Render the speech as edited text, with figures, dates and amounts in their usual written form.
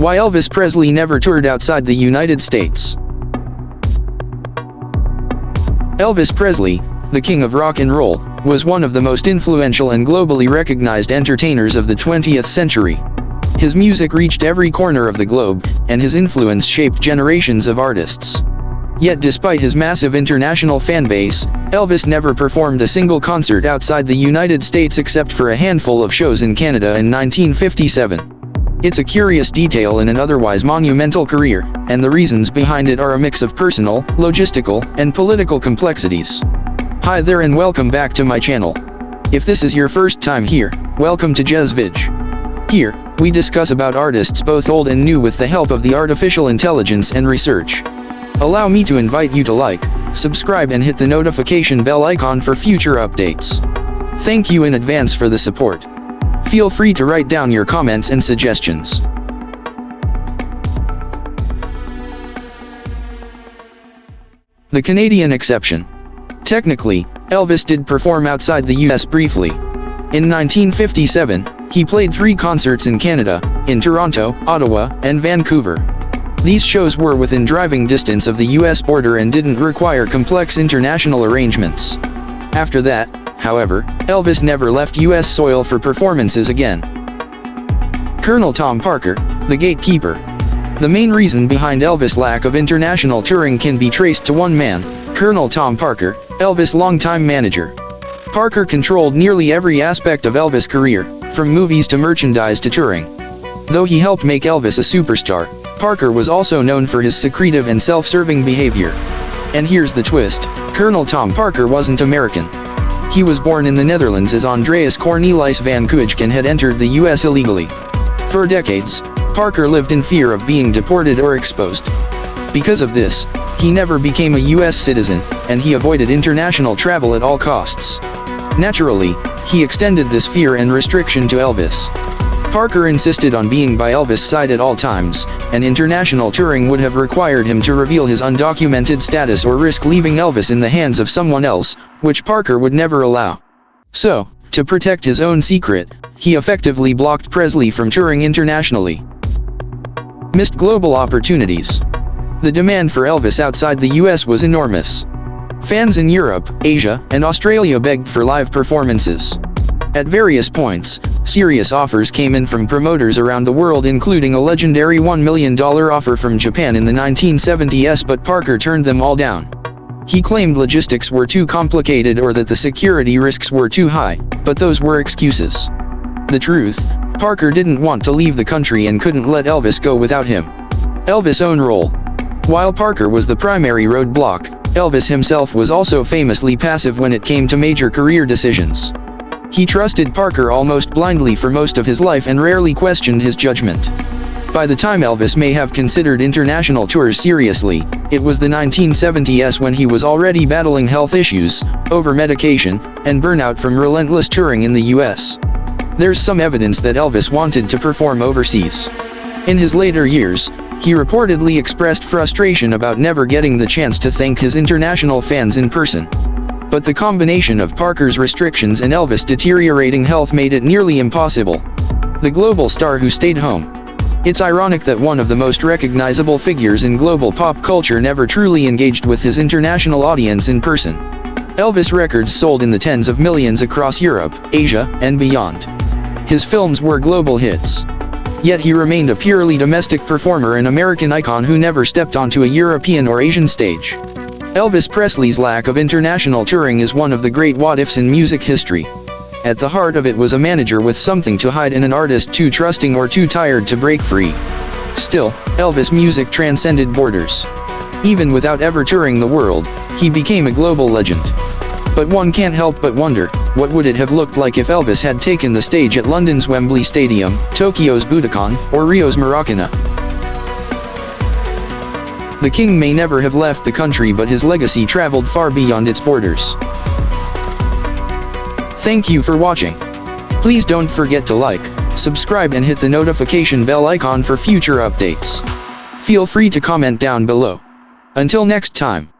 Why Elvis Presley never toured outside the United States. Elvis Presley, the king of rock and roll, was one of the most influential and globally recognized entertainers of the 20th century. His music reached every corner of the globe, and his influence shaped generations of artists. Yet despite his massive international fan base, Elvis never performed a single concert outside the United States except for a handful of shows in Canada in 1957. It's a curious detail in an otherwise monumental career, and the reasons behind it are a mix of personal, logistical, and political complexities. Hi there and welcome back to my channel. If this is your first time here, welcome to JezVij. Here, we discuss about artists both old and new with the help of the artificial intelligence and research. Allow me to invite you to like, subscribe and hit the notification bell icon for future updates. Thank you in advance for the support. Feel free to write down your comments and suggestions. The Canadian exception. Technically, Elvis did perform outside the US briefly. In 1957, he played 3 concerts in Canada, in Toronto, Ottawa, and Vancouver. These shows were within driving distance of the US border and didn't require complex international arrangements. After that, however, Elvis never left US soil for performances again. Colonel Tom Parker, the gatekeeper. The main reason behind Elvis' lack of international touring can be traced to one man, Colonel Tom Parker, Elvis' longtime manager. Parker controlled nearly every aspect of Elvis' career, from movies to merchandise to touring. Though he helped make Elvis a superstar, Parker was also known for his secretive and self-serving behavior. And here's the twist, Colonel Tom Parker wasn't American. He was born in the Netherlands as Andreas Cornelis van Kuijken had entered the US illegally. For decades, Parker lived in fear of being deported or exposed. Because of this, he never became a US citizen, and he avoided international travel at all costs. Naturally, he extended this fear and restriction to Elvis. Parker insisted on being by Elvis' side at all times, and international touring would have required him to reveal his undocumented status or risk leaving Elvis in the hands of someone else, which Parker would never allow. So, to protect his own secret, he effectively blocked Presley from touring internationally. Missed global opportunities. The demand for Elvis outside the US was enormous. Fans in Europe, Asia, and Australia begged for live performances. At various points, serious offers came in from promoters around the world, including a legendary $1 million offer from Japan in the 1970s, but Parker turned them all down. He claimed logistics were too complicated or that the security risks were too high, but those were excuses. The truth, Parker didn't want to leave the country and couldn't let Elvis go without him. Elvis Own Role. While Parker was the primary roadblock, Elvis himself was also famously passive when it came to major career decisions. He trusted Parker almost blindly for most of his life and rarely questioned his judgment. By the time Elvis may have considered international tours seriously, it was the 1970s when he was already battling health issues, over-medication, and burnout from relentless touring in the US. There's some evidence that Elvis wanted to perform overseas. In his later years, he reportedly expressed frustration about never getting the chance to thank his international fans in person. But the combination of Parker's restrictions and Elvis' deteriorating health made it nearly impossible. The global star who stayed home. It's ironic that one of the most recognizable figures in global pop culture never truly engaged with his international audience in person. Elvis records sold in the tens of millions across Europe, Asia, and beyond. His films were global hits. Yet he remained a purely domestic performer, an American icon who never stepped onto a European or Asian stage. Elvis Presley's lack of international touring is one of the great what-ifs in music history. At the heart of it was a manager with something to hide and an artist too trusting or too tired to break free. Still, Elvis' music transcended borders. Even without ever touring the world, he became a global legend. But one can't help but wonder, what would it have looked like if Elvis had taken the stage at London's Wembley Stadium, Tokyo's Budokan, or Rio's Maracana? The king may never have left the country, but his legacy traveled far beyond its borders. Thank you for watching. Please don't forget to like, subscribe and hit the notification bell icon for future updates. Feel free to comment down below. Until next time.